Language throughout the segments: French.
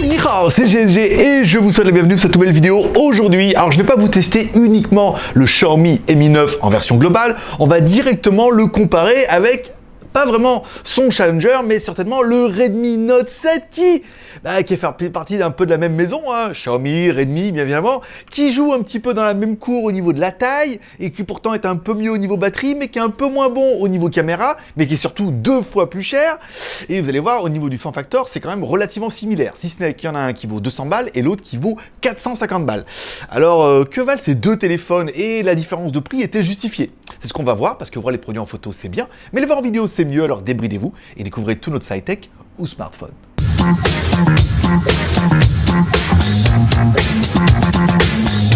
Ni hao, c'est GLG et je vous souhaite la bienvenue sur cette nouvelle vidéo aujourd'hui. Alors je ne vais pas vous tester uniquement le Xiaomi Mi 9 en version globale, on va directement le comparer avec pas vraiment son challenger, mais certainement le Redmi Note 7 qui fait partie d'un peu de la même maison, hein, Xiaomi, Redmi bien évidemment, qui joue un petit peu dans la même cour au niveau de la taille et qui pourtant est un peu mieux au niveau batterie, mais qui est un peu moins bon au niveau caméra, mais qui est surtout 2 fois plus cher. Et vous allez voir, au niveau du form factor, c'est quand même relativement similaire, si ce n'est qu'il y en a un qui vaut 200 balles et l'autre qui vaut 450 balles. Alors, que valent ces deux téléphones et la différence de prix était justifiée? C'est ce qu'on va voir, parce que voir les produits en photo, c'est bien, mais les voir en vidéo, c'est mieux, alors débridez-vous et découvrez tout notre high-tech ou smartphone.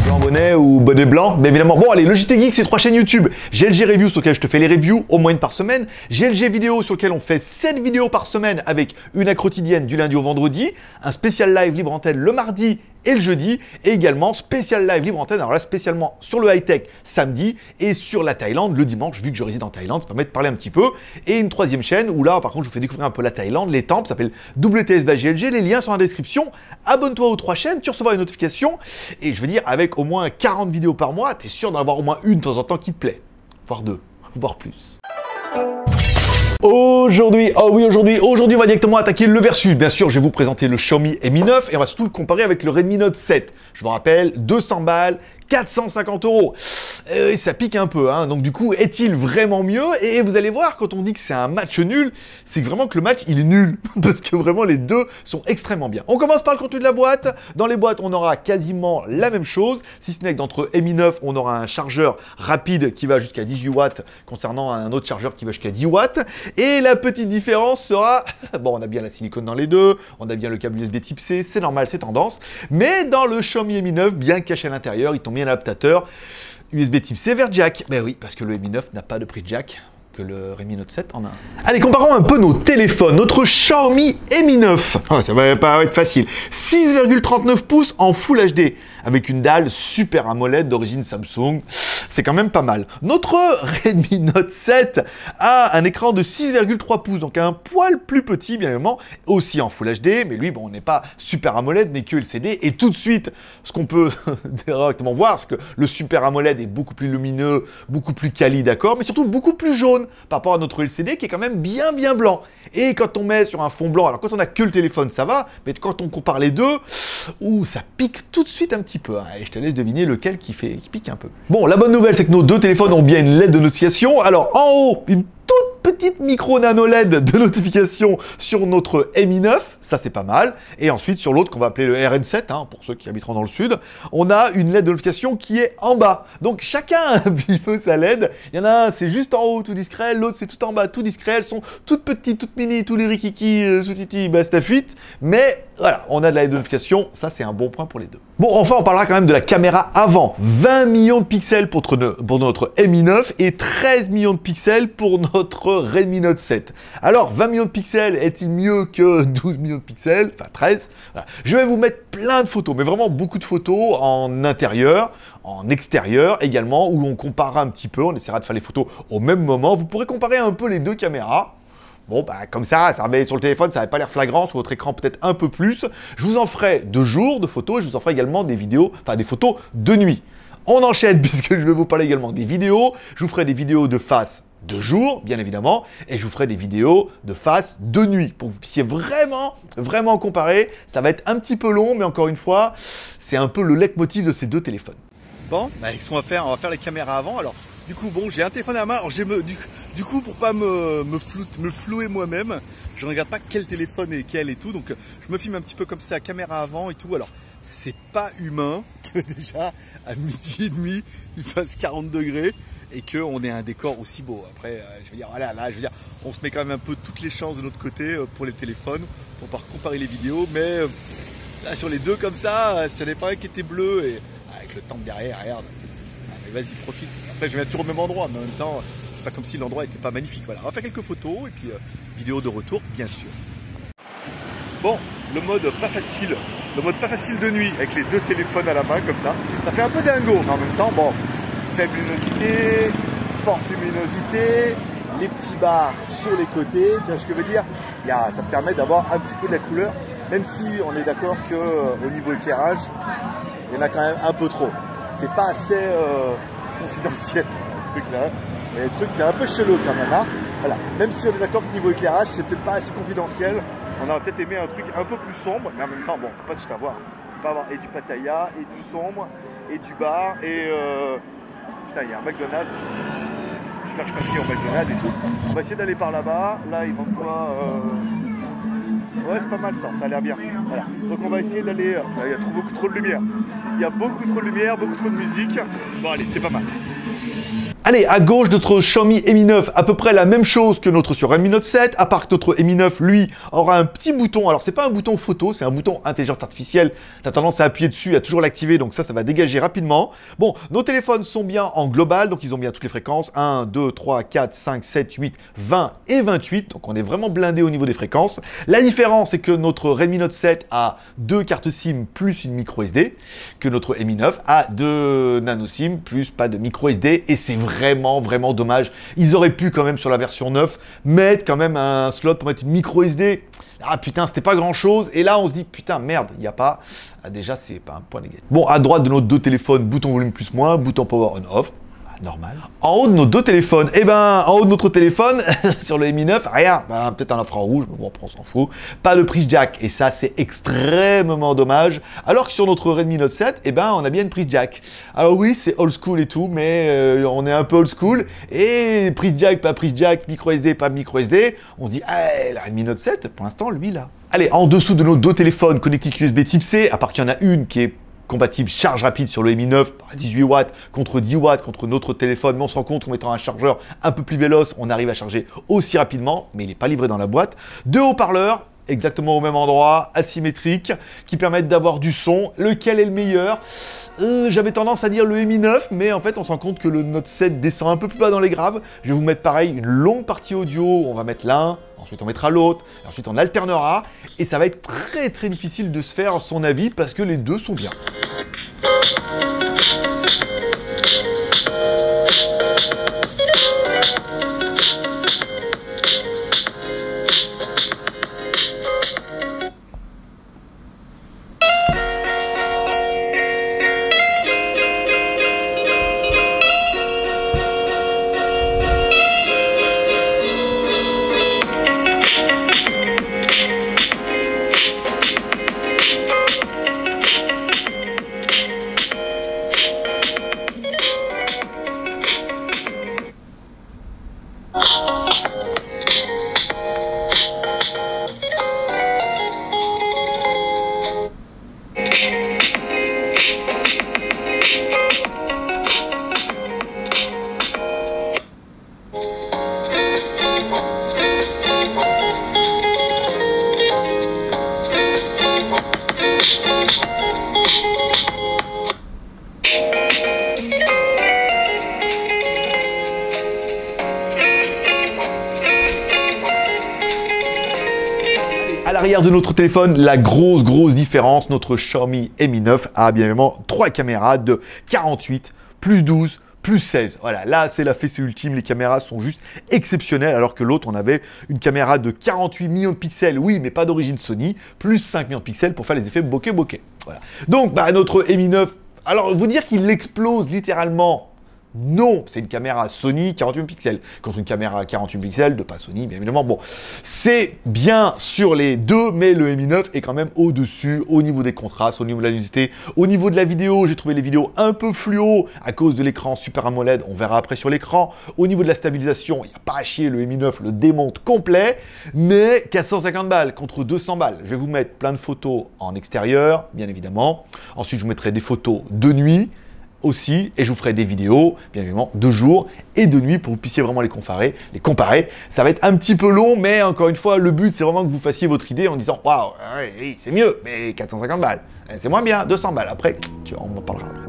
Blanc bonnet ou bonnet blanc, mais évidemment. Bon allez, Logitech Geek, c'est 3 chaînes YouTube. GLG Review sur lequel je te fais les reviews au moins une par semaine. GLG Vidéo sur lequel on fait 7 vidéos par semaine avec une à quotidienne du lundi au vendredi. Un spécial live libre antenne le mardi et le jeudi, et également spécial live libre antenne, alors là spécialement sur le high-tech samedi et sur la Thaïlande le dimanche, vu que je réside en Thaïlande, ça permet de parler un petit peu. Et une troisième chaîne où là par contre je vous fais découvrir un peu la Thaïlande, les temples, ça s'appelle WTS by GLG, les liens sont dans la description. Abonne-toi aux 3 chaînes, tu recevras une notification, et je veux dire avec au moins 40 vidéos par mois, tu es sûr d'en avoir au moins une de temps en temps qui te plaît, voire 2, voire plus. Aujourd'hui, aujourd'hui, on va directement attaquer le versus. Bien sûr, je vais vous présenter le Xiaomi Mi 9 et on va surtout le comparer avec le Redmi Note 7. Je vous rappelle, 200 balles, 450 €. Et ça pique un peu, hein. Donc du coup, est-il vraiment mieux? Et vous allez voir, quand on dit que c'est un match nul, c'est vraiment que le match, il est nul. Parce que vraiment, les deux sont extrêmement bien. On commence par le contenu de la boîte. Dans les boîtes, on aura quasiment la même chose. Si ce n'est que d'entre Mi 9, on aura un chargeur rapide qui va jusqu'à 18 watts, concernant un autre chargeur qui va jusqu'à 10 watts. Et la petite différence sera... Bon, on a bien la silicone dans les deux, on a bien le câble USB type C, c'est normal, c'est tendance. Mais dans le Xiaomi Mi 9, bien caché à l'intérieur, ils t'ont mis un adaptateur USB type C vers jack. Ben oui, parce que le Mi 9 n'a pas de prise jack, que le Redmi Note 7 en a un. Allez, comparons un peu nos téléphones. Notre Xiaomi Mi 9, ça va pas être facile. 6,39 pouces en Full HD, avec une dalle Super AMOLED d'origine Samsung. C'est quand même pas mal. Notre Redmi Note 7 a un écran de 6,3 pouces, donc un poil plus petit, bien évidemment, aussi en Full HD, mais lui, bon, on n'est pas Super AMOLED, mais que LCD. Et tout de suite, ce qu'on peut directement voir, c'est que le Super AMOLED est beaucoup plus lumineux, beaucoup plus quali, d'accord, mais surtout beaucoup plus jaune par rapport à notre LCD qui est quand même bien blanc. Et quand on met sur un fond blanc, alors quand on a que le téléphone, ça va, mais quand on compare les deux, ça pique tout de suite un petit peu. Hein, et je te laisse deviner lequel qui pique un peu. Bon, la bonne nouvelle, c'est que nos deux téléphones ont bien une LED de notification. Alors, en haut, une toute petite micro nano LED de notification sur notre Mi 9, ça c'est pas mal. Et ensuite sur l'autre qu'on va appeler le RN7, hein, pour ceux qui habiteront dans le sud, on a une LED de notification qui est en bas. Donc chacun a un petit peu sa LED. Il y en a un c'est juste en haut tout discret, l'autre c'est tout en bas tout discret. Elles sont toutes petites, toutes mini, tous les rikiki, sous-titi, basta fuite. Mais voilà, on a de la LED de notification, ça c'est un bon point pour les deux. Bon, enfin on parlera quand même de la caméra avant. 20 millions de pixels pour notre Mi 9 et 13 millions de pixels pour notre Redmi Note 7. Alors, 20 millions de pixels est-il mieux que 12 millions de pixels? Enfin, 13. Voilà. Je vais vous mettre plein de photos, mais vraiment beaucoup de photos en intérieur, en extérieur également, où on comparera un petit peu, on essaiera de faire les photos au même moment. Vous pourrez comparer un peu les deux caméras. Bon, bah, comme ça va sur le téléphone, ça n'avait pas l'air flagrant, sur votre écran peut-être un peu plus. Je vous en ferai de jour de photos, et je vous en ferai également des vidéos, enfin des photos de nuit. On enchaîne, puisque je vais vous parler également des vidéos. Je vous ferai des vidéos de face de jour, bien évidemment, et je vous ferai des vidéos de face de nuit, pour que vous puissiez vraiment comparer. Ça va être un petit peu long, mais encore une fois, c'est un peu le leitmotiv de ces deux téléphones. Bon, bah, ce qu'on va faire, on va faire les caméras avant. Alors, du coup, bon, j'ai un téléphone à la main, alors du coup, pour pas me flouer moi-même, je ne regarde pas quel téléphone est quel et tout, donc je me filme un petit peu comme ça, caméra avant et tout. Alors, c'est pas humain que déjà, à midi et demi, il fasse 40 degrés. Et qu'on ait un décor aussi beau. Après, je veux dire, voilà, là, je veux dire, on se met quand même un peu toutes les chances de notre côté pour les téléphones, pour pouvoir comparer les vidéos, mais là, sur les deux comme ça, s'il n'y en avait pas un qui était bleu, et avec le temple derrière, regarde, mais vas-y, profite. Après, je viens toujours au même endroit, mais en même temps, c'est pas comme si l'endroit n'était pas magnifique. Voilà, on va faire quelques photos, et puis vidéo de retour, bien sûr. Bon, le mode pas facile de nuit, avec les deux téléphones à la main, comme ça fait un peu dingo, mais en même temps, bon, faible luminosité, forte luminosité, les petits bars sur les côtés, tu vois ce que je veux dire? Ça te permet d'avoir un petit peu de la couleur Même si on est d'accord qu'au niveau éclairage, il y en a quand même un peu trop. C'est pas assez confidentiel, le truc là. Et le truc, c'est un peu chelou quand même. Hein. Voilà. Même si on est d'accord que niveau éclairage, c'est peut-être pas assez confidentiel. On aurait peut-être aimé un truc un peu plus sombre, mais en même temps, bon, on peut pas tout avoir. On peut avoir et du Pattaya, et du sombre, et du bar, et putain, il y a un McDonald's. J'espère que je passe au McDonald's et tout. On va essayer d'aller par là-bas. Là, ils vendent quoi Ouais, c'est pas mal ça, ça a l'air bien. Voilà. Donc on va essayer d'aller. Enfin, il y a beaucoup trop de lumière. Il y a beaucoup trop de lumière, beaucoup trop de musique. Bon, allez, c'est pas mal. Allez, à gauche, notre Xiaomi Mi 9, à peu près la même chose que notre sur Redmi Note 7, à part que notre Mi 9, lui, aura un petit bouton. Alors, c'est pas un bouton photo, c'est un bouton intelligence artificielle. T'as tendance à appuyer dessus, à toujours l'activer, donc ça va dégager rapidement. Bon, nos téléphones sont bien en global, donc ils ont bien toutes les fréquences. 1, 2, 3, 4, 5, 7, 8, 20 et 28. Donc, on est vraiment blindé au niveau des fréquences. La différence, c'est que notre Redmi Note 7 a 2 cartes SIM plus une micro SD, que notre Mi 9 a 2 nano SIM plus pas de micro SD, et c'est vraiment dommage. Ils auraient pu quand même sur la version 9 mettre quand même un slot pour mettre une micro SD. Ah putain, c'était pas grand chose. Et là, on se dit putain, merde, il n'y a pas. Ah, déjà, c'est pas un point négatif. Bon, à droite de nos deux téléphones, bouton volume plus moins, bouton power on off. Normal. En haut de nos deux téléphones, en haut de notre téléphone, sur le Mi 9, rien. Peut-être un infrarouge, mais bon, on s'en fout. Pas de prise jack, et ça, c'est extrêmement dommage. Alors que sur notre Redmi Note 7, on a bien une prise jack. Alors oui, c'est old school et tout, mais on est un peu old school. Et prise jack, pas prise jack, micro SD, pas micro SD. On se dit, ah, la Redmi Note 7, pour l'instant, lui, là. Allez, en dessous de nos deux téléphones connectiques USB Type C, à part qu'il y en a une qui est compatible charge rapide sur le Mi 9 à 18 watts contre 10 watts contre notre téléphone, mais on se rend compte qu'en mettant un chargeur un peu plus véloce, on arrive à charger aussi rapidement, mais il n'est pas livré dans la boîte. Deux haut-parleurs, exactement au même endroit, asymétriques, qui permettent d'avoir du son. Lequel est le meilleur? J'avais tendance à dire le Mi 9, mais en fait on se rend compte que le Note 7 descend un peu plus bas dans les graves. Je vais vous mettre pareil une longue partie audio, on va mettre l'un, ensuite on mettra l'autre, ensuite on alternera, et ça va être très difficile de se faire son avis parce que les deux sont bien. À l'arrière de notre téléphone, la grosse différence, notre Xiaomi Mi 9 a bien évidemment 3 caméras de 48, plus 12, plus 16. Voilà, là c'est la fessée ultime, les caméras sont juste exceptionnelles, alors que l'autre on avait une caméra de 48 millions de pixels, oui, mais pas d'origine Sony, plus 5 millions de pixels pour faire les effets bokeh. Voilà. Donc notre Mi 9, alors vous dire qu'il explose littéralement, non, c'est une caméra Sony 48 pixels contre une caméra 48 pixels de pas Sony, bien évidemment. Bon, c'est bien sur les deux, mais le Mi 9 est quand même au-dessus, au niveau des contrastes, au niveau de la luminosité, au niveau de la vidéo. J'ai trouvé les vidéos un peu fluo à cause de l'écran Super AMOLED, on verra après sur l'écran. Au niveau de la stabilisation, il n'y a pas à chier, le Mi 9 le démonte complet, mais 450 balles contre 200 balles. Je vais vous mettre plein de photos en extérieur, bien évidemment. Ensuite, je vous mettrai des photos de nuit aussi, et je vous ferai des vidéos, bien évidemment, de jour et de nuit pour que vous puissiez vraiment les comparer. Ça va être un petit peu long, mais encore une fois, le but, c'est vraiment que vous fassiez votre idée en disant « Waouh, c'est mieux, mais 450 balles, c'est moins bien, 200 balles. » Après, on en parlera après.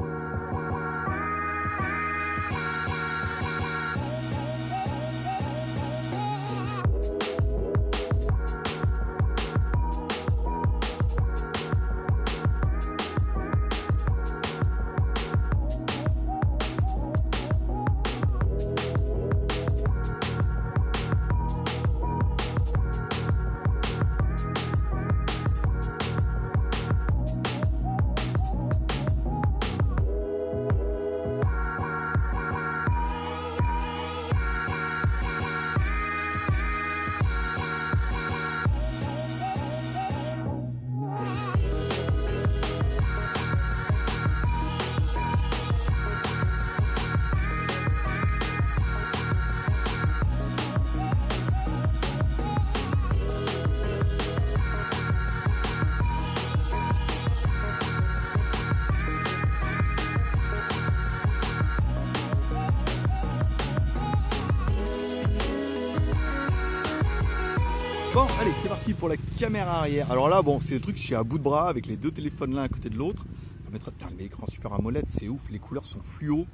parti pour la caméra arrière. Alors là, bon, c'est le truc, je suis à bout de bras avec les deux téléphones l'un à côté de l'autre. Putain, mais l'écran Super AMOLED, c'est ouf, les couleurs sont fluo.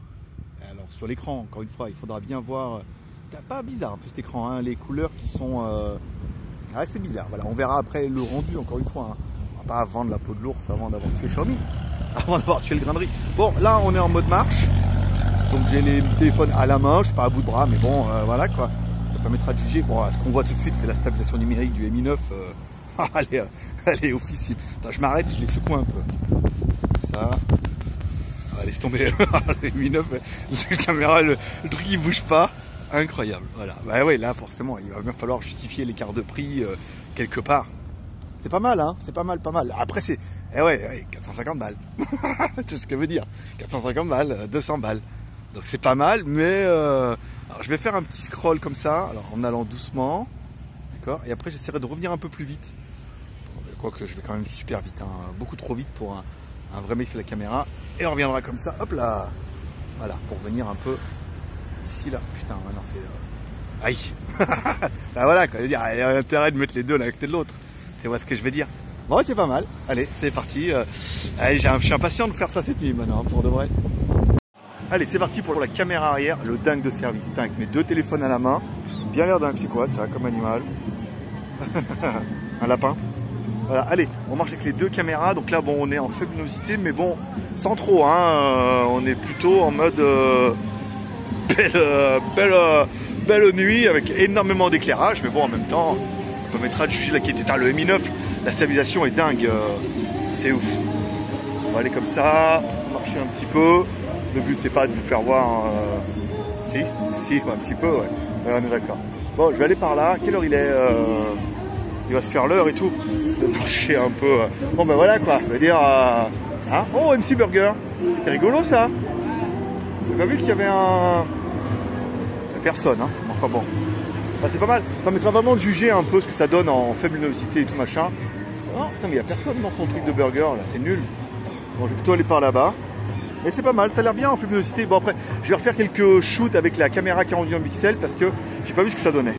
Alors sur l'écran, encore une fois, il faudra bien voir. Pas bizarre un peu cet écran, hein, les couleurs qui sont. C'est bizarre. Voilà, on verra après le rendu, encore une fois. Hein. On va pas vendre la peau de l'ours avant d'avoir tué Xiaomi, avant d'avoir tué le grain de riz. Bon, là, on est en mode marche. Donc j'ai les téléphones à la main, je suis pas à bout de bras, mais bon, voilà quoi. Ça permettra de juger. Bon, ce qu'on voit tout de suite, c'est la stabilisation numérique du Mi 9. Elle est officielle. Attends, je m'arrête, je les secoue un peu. Ça. Laisse tomber. Le Mi 9, la caméra, le truc il bouge pas. Incroyable. Voilà. Bah ouais, là forcément, il va bien falloir justifier l'écart de prix quelque part. C'est pas mal, hein. C'est pas mal. Après, c'est. Ouais, 450 balles. C'est ce que veut dire. 450 balles, 200 balles. Donc c'est pas mal, mais alors je vais faire un petit scroll comme ça, alors en allant doucement, d'accord, et après j'essaierai de revenir un peu plus vite. Quoique je vais quand même super vite, hein, beaucoup trop vite pour un vrai mec qui fait la caméra, et on reviendra comme ça, hop là, voilà, pour venir un peu ici là, putain, non c'est, aïe, bah voilà, quoi, je veux dire, il y a intérêt de mettre les deux l'un à côté de l'autre, tu vois ce que je veux dire. Bon, c'est pas mal, allez, c'est parti, allez, je suis impatient de faire ça cette nuit maintenant, pour de vrai. Allez, c'est parti pour la caméra arrière, le dingue de service. Putain, avec mes deux téléphones à la main. Bien l'air dingue, c'est quoi ça, comme animal? Un lapin. Voilà, allez, on marche avec les deux caméras. Donc là, bon, on est en faible luminosité, mais bon, sans trop, hein. On est plutôt en mode belle nuit avec énormément d'éclairage. Mais bon, en même temps, ça permettra de juger la qualité. Le Mi 9, la stabilisation est dingue. C'est ouf. On va aller comme ça, marcher un petit peu. Le but c'est pas de vous faire voir si, un petit peu, ouais. On est d'accord. Bon, je vais aller par là. Quelle heure il est Il va se faire l'heure et tout. De marcher un peu. Bon ben voilà quoi. Je veux dire. Hein, oh, MC Burger. C'est rigolo ça. J'ai pas vu qu'il y avait personne, hein. Enfin bon. Bah, c'est pas mal. Ça permettra vraiment de juger un peu ce que ça donne en faible luminosité et tout machin. Oh, putain, mais il n'y a personne dans son truc de burger là. C'est nul. Bon, je vais plutôt aller par là-bas. Mais c'est pas mal, ça a l'air bien en luminosité. Bon après, je vais refaire quelques shoots avec la caméra 41 pixels parce que j'ai pas vu ce que ça donnait.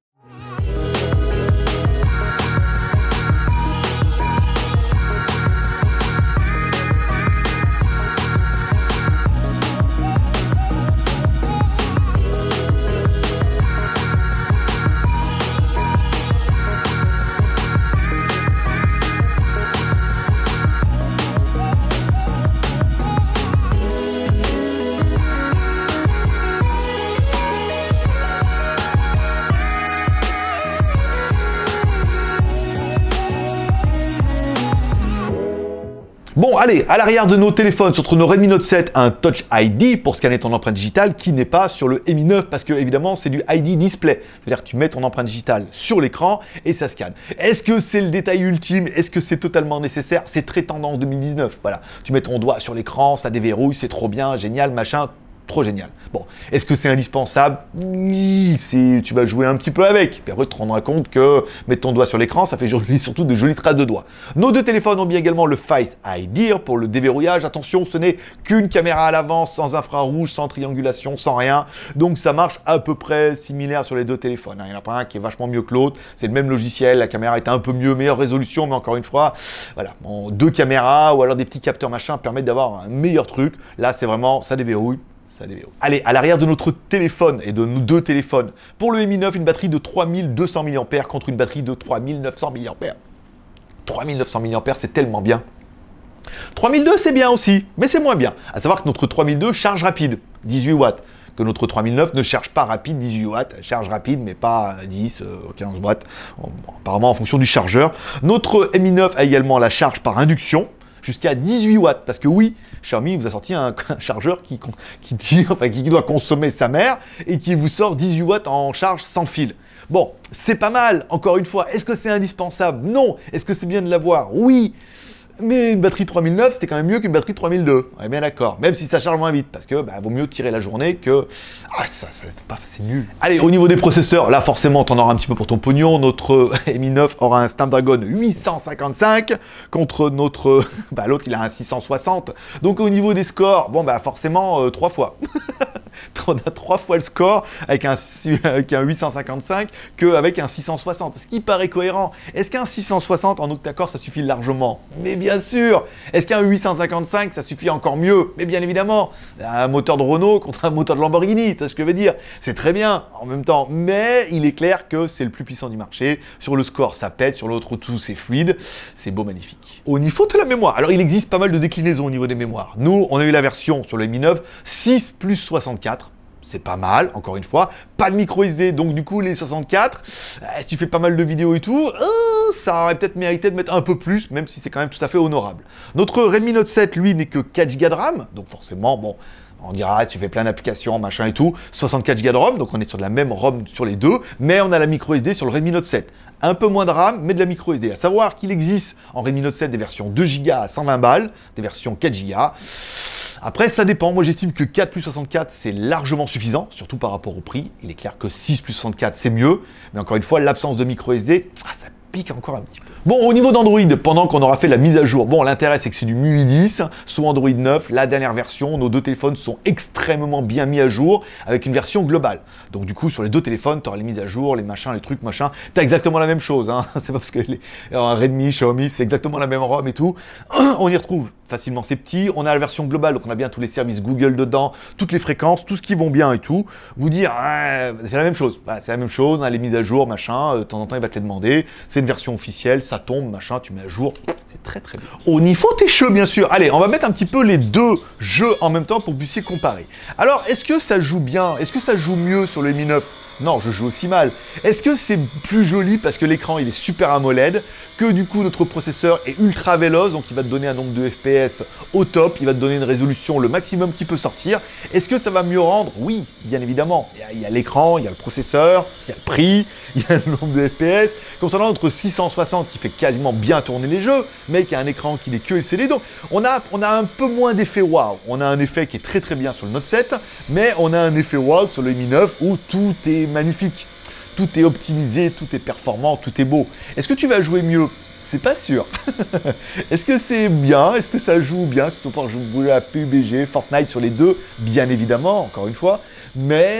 Bon, allez, à l'arrière de nos téléphones, sur nos Redmi Note 7, un Touch ID pour scanner ton empreinte digitale qui n'est pas sur le Mi 9 parce que, évidemment, c'est du ID display. C'est-à-dire que tu mets ton empreinte digitale sur l'écran et ça scanne. Est-ce que c'est le détail ultime? Est-ce que c'est totalement nécessaire? C'est très tendance 2019. Voilà, tu mets ton doigt sur l'écran, ça déverrouille, c'est trop bien, génial, machin. Trop génial. Bon, est-ce que c'est indispensable? Si tu vas jouer un petit peu avec. Puis après, tu te rendras compte que mettre ton doigt sur l'écran, ça fait surtout de jolies traces de doigts. Nos deux téléphones ont bien également le Face ID pour le déverrouillage. Attention, ce n'est qu'une caméra à l'avant, sans infrarouge, sans triangulation, sans rien. Donc ça marche à peu près similaire sur les deux téléphones. Il n'y en a pas un qui est vachement mieux que l'autre. C'est le même logiciel, la caméra est un peu mieux, meilleure résolution, mais encore une fois, voilà, deux caméras ou alors des petits capteurs machin permettent d'avoir un meilleur truc. Là, c'est vraiment, ça déverrouille. Allez, à l'arrière de notre téléphone et de nos deux téléphones, pour le Mi 9, une batterie de 3200 mAh contre une batterie de 3900 mAh. 3900 mAh, c'est tellement bien. 3002, c'est bien aussi, mais c'est moins bien. À savoir que notre 3002 charge rapide, 18 watts. Que notre 3009 ne charge pas rapide 18 watts, elle charge rapide mais pas 10, 15 watts, apparemment en fonction du chargeur. Notre Mi 9 a également la charge par induction, jusqu'à 18 watts, parce que oui, Xiaomi vous a sorti un chargeur qui doit consommer sa mère et qui vous sort 18 watts en charge sans fil. Bon, c'est pas mal, encore une fois. Est-ce que c'est indispensable? Non. Est-ce que c'est bien de l'avoir? Oui. Mais une batterie 3009, c'était quand même mieux qu'une batterie 3002. On est bien d'accord. Même si ça charge moins vite, parce que vaut mieux tirer la journée que... Ah, c'est nul. Allez, au niveau des processeurs, là, forcément, t'en auras un petit peu pour ton pognon. Notre Mi 9 aura un Snapdragon 855 contre notre... l'autre, il a un 660. Donc, au niveau des scores, bon, forcément, 3 fois. On a 3 fois le score avec un 855 qu'avec un 660. Ce qui paraît cohérent. Est-ce qu'un 660 en octa-core, ça suffit largement? Mais bien sûr. Est-ce qu'un 855, ça suffit encore mieux? Mais bien évidemment. Un moteur de Renault contre un moteur de Lamborghini, tu vois ce que je veux dire? C'est très bien en même temps. Mais il est clair que c'est le plus puissant du marché. Sur le score, ça pète. Sur l'autre, tout c'est fluide. C'est beau, magnifique. Au niveau de la mémoire, alors il existe pas mal de déclinaisons au niveau des mémoires. Nous, on a eu la version sur le Mi 9 6 plus 64. C'est pas mal, encore une fois. Pas de micro SD, donc du coup, les 64, si tu fais pas mal de vidéos et tout, ça aurait peut-être mérité de mettre un peu plus, même si c'est quand même tout à fait honorable. Notre Redmi Note 7, lui, n'est que 4 Go de RAM, donc forcément, bon, on dira, tu fais plein d'applications, machin et tout, 64 Go de ROM, donc on est sur de la même ROM sur les deux, mais on a la micro SD sur le Redmi Note 7. Un peu moins de RAM, mais de la micro SD. À savoir qu'il existe en Redmi Note 7 des versions 2 Go à 120 balles, des versions 4 Go. Après, ça dépend. Moi, j'estime que 4 plus 64, c'est largement suffisant, surtout par rapport au prix. Il est clair que 6 plus 64, c'est mieux. Mais encore une fois, l'absence de micro SD, ça pique encore un petit peu. Bon, au niveau d'Android, pendant qu'on aura fait la mise à jour, bon, l'intérêt, c'est que c'est du MIUI 10 sous Android 9, la dernière version. Nos deux téléphones sont extrêmement bien mis à jour avec une version globale. Donc, du coup, sur les deux téléphones, tu auras les mises à jour, les machins, les trucs, machin. Tu as exactement la même chose. Hein. C'est pas parce que un Redmi, Xiaomi, c'est exactement la même ROM et tout. On y retrouve facilement, c'est petit. On a la version globale, donc on a bien tous les services Google dedans, toutes les fréquences, tout ce qui vont bien et tout. Vous dire, c'est la même chose. Bah, c'est la même chose, on a les mises à jour, machin. De temps en temps, il va te les demander. C'est une version officielle, ça tombe, machin, tu mets à jour. C'est très très bien. Au niveau tes jeux, bien sûr. Allez, on va mettre un petit peu les deux jeux en même temps pour que vous puissiez comparer. Alors, est-ce que ça joue bien? Est-ce que ça joue mieux sur le Mi 9? Non, je joue aussi mal. Est-ce que c'est plus joli parce que l'écran il est super AMOLED, que du coup notre processeur est ultra véloce, donc il va te donner un nombre de FPS au top, il va te donner une résolution le maximum qui peut sortir. Est-ce que ça va mieux rendre? Oui, bien évidemment. Il y a l'écran, il y a le processeur, il y a le prix, il y a le nombre de FPS. Concernant notre 660 qui fait quasiment bien tourner les jeux, mais qui a un écran qui n'est que LCD, donc on a un peu moins d'effet waouh. On a un effet qui est très très bien sur le Note 7, mais on a un effet waouh sur le Mi 9 où tout est magnifique. Tout est optimisé, tout est performant, tout est beau. Est-ce que tu vas jouer mieux? C'est pas sûr. Est-ce que c'est bien? Est-ce que ça joue bien? Est-ce que tu peux jouer à PUBG, Fortnite sur les deux? Bien évidemment, encore une fois. Mais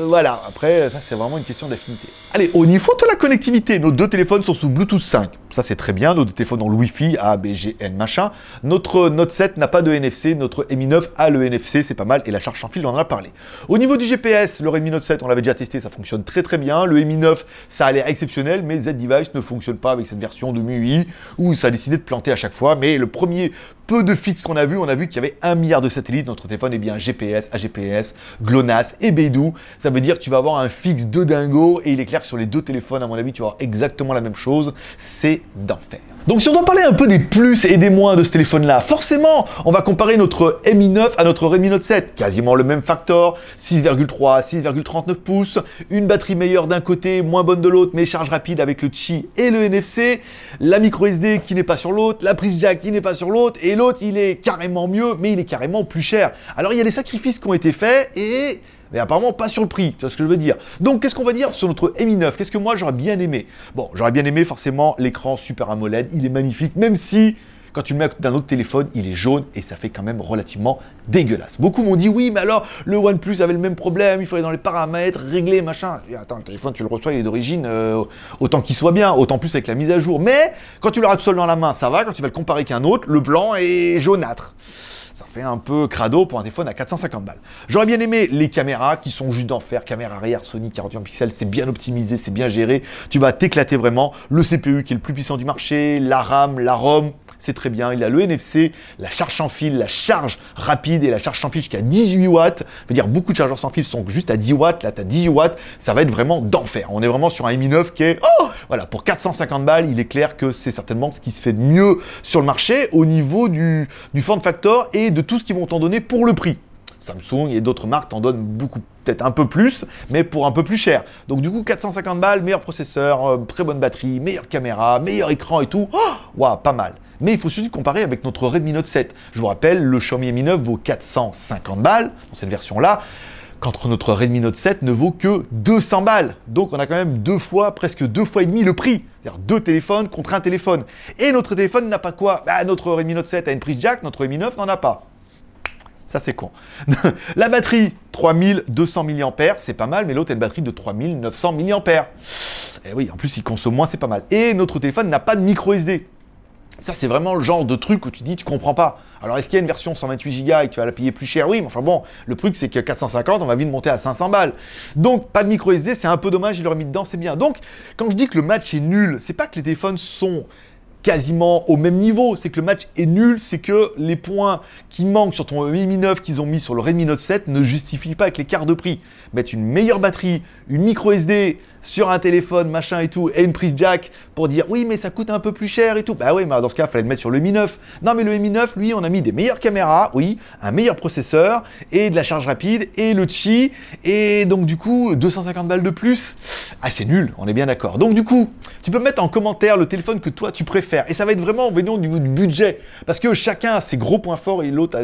voilà, après, ça c'est vraiment une question d'affinité. Allez, au niveau de la connectivité, nos deux téléphones sont sous Bluetooth 5. Ça c'est très bien, nos deux téléphones ont le Wi-Fi, A, B, G, N, machin. Notre Note 7 n'a pas de NFC, notre Mi 9 a le NFC, c'est pas mal, et la charge sans fil, on en a parlé. Au niveau du GPS, le Redmi Note 7, on l'avait déjà testé, ça fonctionne très très bien. Le Mi 9, ça a l'air exceptionnel, mais Z-Device ne fonctionne pas avec cette version de MIUI, où ça a décidé de planter à chaque fois, mais le premier peu de fixe qu'on a vu qu'il y avait 1 milliard de satellites. Notre téléphone est bien GPS, AGPS, GLONASS et Beidou. Ça veut dire que tu vas avoir un fixe de dingo et il est clair que sur les deux téléphones, à mon avis, tu vas avoir exactement la même chose. C'est d'enfer. Donc si on doit parler un peu des plus et des moins de ce téléphone-là, forcément, on va comparer notre Mi 9 à notre Redmi Note 7. Quasiment le même facteur, 6,3, 6,39 pouces, une batterie meilleure d'un côté, moins bonne de l'autre, mais charge rapide avec le Qi et le NFC, la micro SD qui n'est pas sur l'autre, la prise jack qui n'est pas sur l'autre, et l'autre, il est carrément mieux, mais il est carrément plus cher. Alors il y a des sacrifices qui ont été faits mais apparemment pas sur le prix, tu vois ce que je veux dire. Donc qu'est-ce qu'on va dire sur notre Mi 9? Qu'est-ce que moi j'aurais bien aimé? Bon, j'aurais bien aimé forcément l'écran Super AMOLED, il est magnifique, même si quand tu le mets à côté d'un autre téléphone, il est jaune et ça fait quand même relativement dégueulasse. Beaucoup m'ont dit oui, mais alors le OnePlus avait le même problème, il fallait dans les paramètres, régler, machin. Et attends, le téléphone, tu le reçois, il est d'origine, autant qu'il soit bien, autant plus avec la mise à jour. Mais quand tu l'auras tout seul dans la main, ça va. Quand tu vas le comparer avec un autre, le blanc est jaunâtre. Ça fait un peu crado pour un téléphone à 450 balles. J'aurais bien aimé les caméras qui sont juste d'enfer. Caméra arrière Sony 41 pixels, c'est bien optimisé, c'est bien géré. Tu vas t'éclater vraiment. Le CPU qui est le plus puissant du marché, la RAM, la ROM, c'est très bien. Il a le NFC, la charge sans fil, la charge rapide et la charge sans fil jusqu'à 18 watts. Je veux dire, beaucoup de chargeurs sans fil sont juste à 10 watts. Là, tu as 18 watts. Ça va être vraiment d'enfer. On est vraiment sur un Mi 9 qui est... voilà, pour 450 balles, il est clair que c'est certainement ce qui se fait de mieux sur le marché au niveau du form factor et de tout ce qu'ils vont t'en donner pour le prix. Samsung et d'autres marques t'en donnent beaucoup, peut-être un peu plus, mais pour un peu plus cher. Donc du coup, 450 balles, meilleur processeur, très bonne batterie, meilleure caméra, meilleur écran et tout. Waouh, pas mal. Mais il faut surtout comparer avec notre Redmi Note 7. Je vous rappelle, le Xiaomi Mi 9 vaut 450 balles dans cette version-là, quand notre Redmi Note 7 ne vaut que 200 balles. Donc on a quand même presque deux fois et demi le prix. C'est-à-dire deux téléphones contre un téléphone. Et notre téléphone n'a pas quoi? Notre Redmi Note 7 a une prise jack, notre Mi 9 n'en a pas. Ça, c'est con. La batterie, 3200 mAh, c'est pas mal, mais l'autre a une batterie de 3900 mAh. Et oui, en plus, il consomme moins, c'est pas mal. Et notre téléphone n'a pas de micro SD. Ça, c'est vraiment le genre de truc où tu dis, tu comprends pas. Alors, est-ce qu'il y a une version 128 Go et que tu vas la payer plus cher? Oui, mais enfin bon, le truc, c'est que 450, on va vite monter à 500 balles. Donc, pas de micro SD, c'est un peu dommage, il l'aurait mis dedans, c'est bien. Donc, quand je dis que le match est nul, c'est pas que les téléphones sont quasiment au même niveau, c'est que le match est nul, c'est que les points qui manquent sur ton Mi 9 qu'ils ont mis sur le Redmi Note 7 ne justifient pas avec l'écart de prix. Mettre une meilleure batterie, une micro SD sur un téléphone, machin et tout, et une prise jack pour dire oui mais ça coûte un peu plus cher et tout. Bah oui, mais dans ce cas, il fallait le mettre sur le Mi 9. Non mais le Mi 9, lui, on a mis des meilleures caméras, oui, un meilleur processeur, et de la charge rapide, et le Qi, et donc du coup, 250 balles de plus. Ah c'est nul, on est bien d'accord. Donc du coup, tu peux mettre en commentaire le téléphone que toi tu préfères, et ça va être vraiment venant au niveau du budget, parce que chacun a ses gros points forts et l'autre a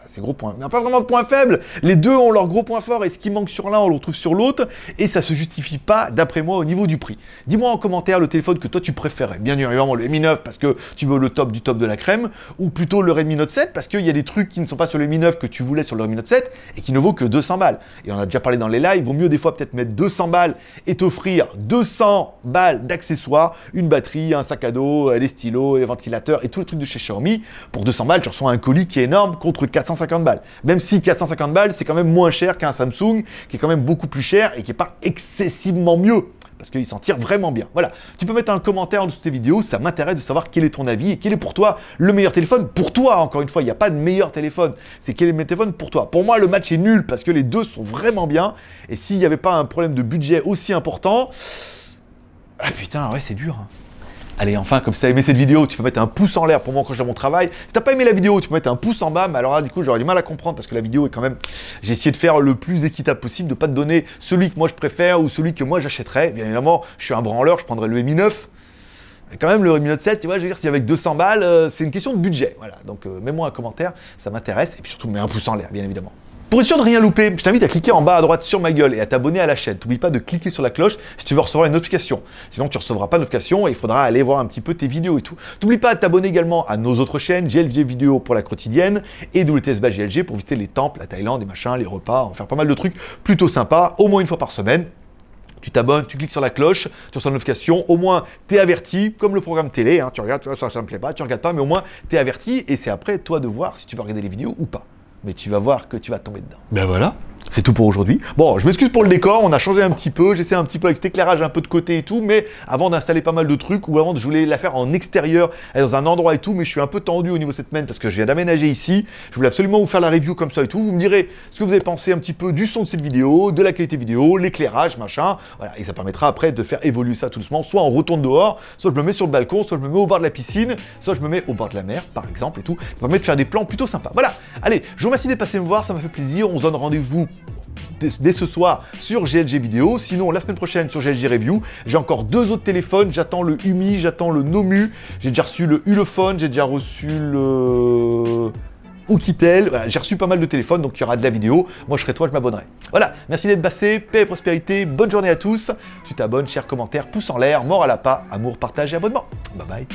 ses gros points. Il n'y a pas vraiment de points faibles. Les deux ont leurs gros points forts et ce qui manque sur l'un, on le retrouve sur l'autre. Et ça ne se justifie pas, d'après moi, au niveau du prix. Dis-moi en commentaire le téléphone que toi tu préférais. Bien évidemment le Mi 9 parce que tu veux le top du top de la crème. Ou plutôt le Redmi Note 7 parce qu'il y a des trucs qui ne sont pas sur le Mi 9 que tu voulais sur le Redmi Note 7 et qui ne vaut que 200 balles. Et on a déjà parlé dans les lives. Il vaut mieux des fois peut-être mettre 200 balles et t'offrir 200 balles d'accessoires. Une batterie, un sac à dos, les stylos, les ventilateurs et tous les trucs de chez Xiaomi. Pour 200 balles, tu reçois un colis qui est énorme contre 450 balles. Même si 450 balles, c'est quand même moins cher qu'un Samsung, qui est quand même beaucoup plus cher et qui n'est pas excessivement mieux, parce qu'il s'en tire vraiment bien. Voilà, tu peux mettre un commentaire en dessous de ces vidéos, ça m'intéresse de savoir quel est ton avis et quel est pour toi le meilleur téléphone. Pour toi, encore une fois, il n'y a pas de meilleur téléphone, c'est quel est le meilleur téléphone pour toi. Pour moi, le match est nul, parce que les deux sont vraiment bien, et s'il n'y avait pas un problème de budget aussi important... Ah putain, ouais, c'est dur, hein. Allez, enfin, comme si tu as aimé cette vidéo, tu peux mettre un pouce en l'air pour m'encourager mon travail. Si tu n'as pas aimé la vidéo, tu peux mettre un pouce en bas. Mais alors là, du coup, j'aurais du mal à comprendre parce que la vidéo est quand même... J'ai essayé de faire le plus équitable possible, de ne pas te donner celui que moi je préfère ou celui que moi j'achèterais. Bien évidemment, je suis un branleur, je prendrais le Mi 9. Et quand même, le Redmi Note 7, tu vois, je veux dire, si avec 200 balles, c'est une question de budget. Voilà, donc mets-moi un commentaire, ça m'intéresse. Et puis surtout, mets un pouce en l'air, bien évidemment. Pour être sûr de rien louper, je t'invite à cliquer en bas à droite sur ma gueule et à t'abonner à la chaîne. N'oublie pas de cliquer sur la cloche si tu veux recevoir les notifications. Sinon, tu ne recevras pas de notifications et il faudra aller voir un petit peu tes vidéos et tout. N'oublie pas de t'abonner également à nos autres chaînes, GLG Vidéo pour la quotidienne et WTS GLG pour visiter les temples, la Thaïlande, les machins, les repas, en faire pas mal de trucs plutôt sympas, au moins une fois par semaine. Tu t'abonnes, tu cliques sur la cloche, tu reçois une notification, au moins tu es averti, comme le programme télé, hein, tu regardes, ça ne me plaît pas, tu regardes pas, mais au moins tu es averti et c'est après toi de voir si tu vas regarder les vidéos ou pas. Mais tu vas voir que tu vas tomber dedans. Ben voilà, c'est tout pour aujourd'hui. Bon, je m'excuse pour le décor, on a changé un petit peu, j'essaie un petit peu avec cet éclairage un peu de côté et tout, mais avant d'installer pas mal de trucs, ou avant je voulais la faire en extérieur, aller dans un endroit et tout, mais je suis un peu tendu au niveau de cette semaine parce que je viens d'aménager ici. Je voulais absolument vous faire la review comme ça et tout. Vous me direz ce que vous avez pensé un petit peu du son de cette vidéo, de la qualité vidéo, l'éclairage, machin. Voilà, et ça permettra après de faire évoluer ça tout doucement. Soit on retourne dehors, soit je me mets sur le balcon, soit je me mets au bord de la piscine, soit je me mets au bord de la mer, par exemple, et tout. Ça permet de faire des plans plutôt sympas. Voilà, allez, je vous remercie d'être passé me voir, ça m'a fait plaisir. On se donne rendez-vous dès ce soir sur GLG Vidéo, sinon la semaine prochaine sur GLG Review. J'ai encore deux autres téléphones, j'attends le Umi, j'attends le Nomu, j'ai déjà reçu le Ulefone, j'ai déjà reçu le Oukitel, voilà, j'ai reçu pas mal de téléphones, donc il y aura de la vidéo. Moi je serai toi, je m'abonnerai. Voilà, merci d'être passé, paix et prospérité, bonne journée à tous. Tu t'abonnes, share, commentaire, pouce en l'air, mort à la pas, amour, partage et abonnement. Bye bye.